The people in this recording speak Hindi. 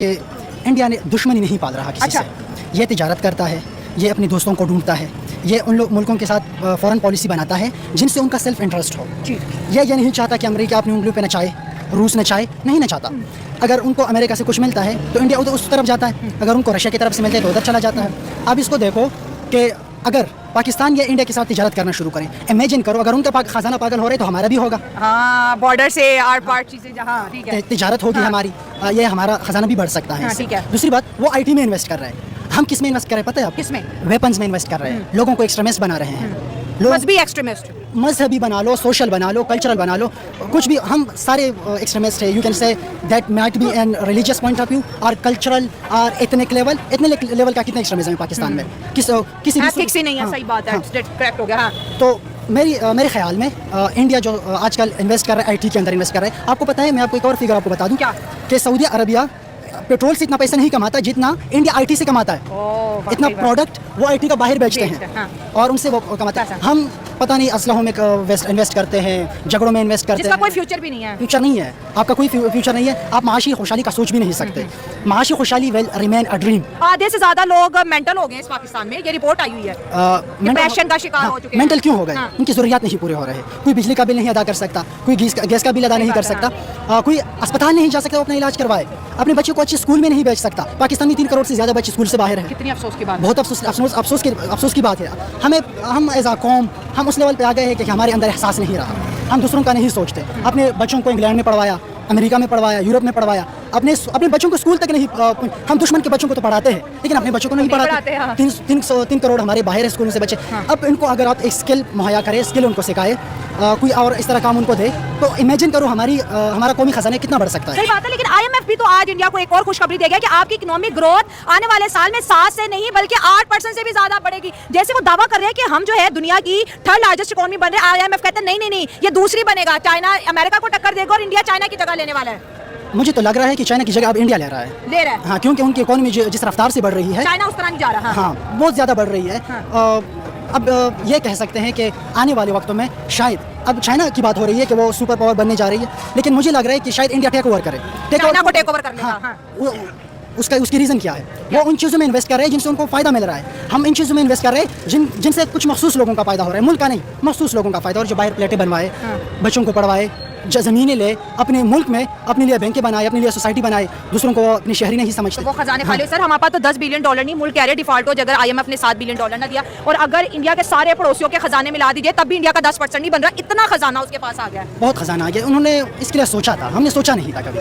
कि इंडिया ने दुश्मनी नहीं पाल रहा किसी से। ये तिजारत करता है, ये अपने दोस्तों को ढूंढता है, ये उन लोग मुल्कों के साथ फॉरेन पॉलिसी बनाता है जिनसे उनका सेल्फ इंटरेस्ट हो। ये नहीं चाहता कि अमेरिका अपनी उंगलियों पे नचाए, रूस नचाए, नहीं नचाता। अगर उनको अमेरिका से कुछ मिलता है तो इंडिया उधर उस तरफ जाता है, अगर उनको रशिया की तरफ से मिलता है तो उधर चला जाता है। अब इसको देखो कि अगर पाकिस्तान या इंडिया के साथ तिजारत करना शुरू करें, इमेजिन करो अगर उनका खजाना पागल हो रहा है तो हमारा भी होगा। हाँ, बॉर्डर से आर पार चीजें जहाँ ठीक है, तिजारत होगी हमारी, ये हमारा खजाना भी बढ़ सकता है। ठीक है। दूसरी बात, वो आईटी में इन्वेस्ट कर रहे हैं, हम किस में इन्वेस्ट कर रहे हैं पता है आपको? किसमें? वेपन्स में इन्वेस्ट कर रहे हैं, लोगों को एक्सट्रीमिस्ट बना रहे हैं। मजहबी एक्सट्रीमिस्ट, मजहबी बना लो, सोशल बना लो, कल्चरल बना लो, कुछ भी, हम सारे एक्सट्रीमिस्ट है। You can say that might be an religious point of view और कल्चरल और एथनिक लेवल। एथनिक लेवल का कितना एक्सट्रीमिज्म है पाकिस्तान में? किसी भी ठीक से नहीं है। सही बात है, करेक्ट हो गया। हाँ। तो मेरे ख्याल में इंडिया जो आजकल इन्वेस्ट कर रहा है, आईटी के अंदर इन्वेस्ट कर रहा है। आपको पता है, मैं आपको एक और फिगर आपको बता दूं क्या, कि सऊदी अरबिया पेट्रोल से इतना पैसा नहीं कमाता जितना इंडिया आईटी से कमाता है। इतना प्रोडक्ट वो आईटी का बाहर बेचते हैं। हाँ। और उनसे वो कमाता है। हम पता नहीं असलहों में इन्वेस्ट करते हैं, झगड़ों में इन्वेस्ट करते हैं, जिसका कोई फ्यूचर भी नहीं है। फ्यूचर नहीं है, आपका कोई फ्यूचर नहीं है। आप माशी खुशहाली का सोच भी नहीं सकते। माशी खुशहाली विल रिमेन अ ड्रीम। आधे से ज्यादा लोग मेंटल हो गए इस पाकिस्तान में, ये रिपोर्ट आई हुई है। डिप्रेशन का शिकार हो चुके हैं। मेंटल क्यों हो गए? उनकी जरूरियात नहीं पूरे हो रहे। कोई बिजली का बिल नहीं अदा कर सकता, कोई गैस का बिल अदा नहीं कर सकता, कोई अस्पताल नहीं जा सकता अपना इलाज करवाए, अपने बच्चों को अच्छे स्कूल में नहीं भेज सकता। पाकिस्तान में 3 करोड़ से ज्यादा बच्चे स्कूल से बाहर हैं। कितनी अफसोस की बात, बहुत अफसोस की बात है। हम एज आ कौम हम उस लेवल पे आ गए हैं कि हमारे अंदर एहसास नहीं रहा, हम दूसरों का नहीं सोचते। अपने बच्चों को इंग्लैंड में पढ़वाया, अमेरिका में पढ़वाया, यूरोप में पढ़वाया, अपने बच्चों को स्कूल तक नहीं। हम दुश्मन के बच्चों को तो पढ़ाते हैं लेकिन अपने बच्चों को नहीं पढ़ाते। 3 करोड़ हमारे बाहर है स्कूलों से बच्चे। अब इनको अगर आप एक स्किल मुहैया करें, स्किल उनको सिखाए, कोई और इस तरह काम उनको दे, तो इमेजिन करो हमारा कौमी खजाना कितना बढ़ सकता है। सही बात है, लेकिन IMF भी तो आज इंडिया को एक और खुशखबरी दे गया कि आपकी इकोनॉमिक ग्रोथ आने वाले साल में 7 से नहीं बल्कि 8% से भी ज्यादा बढ़ेगी। जैसे वो दावा कर रहे हैं कि हम जो है दुनिया की 3rd लार्जेस्ट इकोनॉमी बन रहे हैं। IMF कहते हैं नहीं, ये दूसरी बनेगा, चाइना अमेरिका को टक्कर देगा और इंडिया चाइना की जगह लेने वाला है। मुझे तो लग रहा है कि चाइना की जगह अब इंडिया ले रहा है। हाँ, क्योंकि उनकी इकोनॉमी जिस रफ्तार से बढ़ रही है, चाइना उस तरह नहीं जा रहा। हाँ, बहुत ज़्यादा बढ़ रही है। अब ये कह सकते हैं कि आने वाले वक्तों में शायद, अब चाइना की बात हो रही है कि वो सुपर पावर बनने जा रही है, लेकिन मुझे लग रहा है कि शायद इंडिया टेक ओवर करे। चाइना को टेक ओवर कर लेगा। हाँ। उसकी रीज़न क्या है? वो उन चीज़ों में इन्वेस्ट कर रहे हैं जिनसे उनको फ़ायदा मिल रहा है। हम इन चीज़ों में इन्वेस्ट कर रहे हैं जिनसे कुछ मखसूस लोगों का फ़ायदा हो रहा है, मुल्क का नहीं, मखसूस लोगों का फ़ायदा। और जो बाहर प्लेटें बनवाए, बच्चों को पढ़वाए, ज़मीनें ले, अपने मुल्क में अपने लिए बैंकें बनाए, अपने लिए सोसाइटी बनाए, दूसरों को अपनी शहरी नहीं समझते। वो खजाने खाली। सर, हमारे पास तो $10 बिलियन नहीं, मुल्क कह रहे डिफॉल्ट हो, अगर IMF ने $7 बिलियन ना दिया और अगर इंडिया के सारे पड़ोसियों के खजाने मिला दीजिए तब भी इंडिया का 10% नहीं बन रहा। इतना खजाना उसके पास आ गया, बहुत खजाना आ गया। उन्होंने इसके लिए सोचा था, हमने सोचा नहीं था कभी।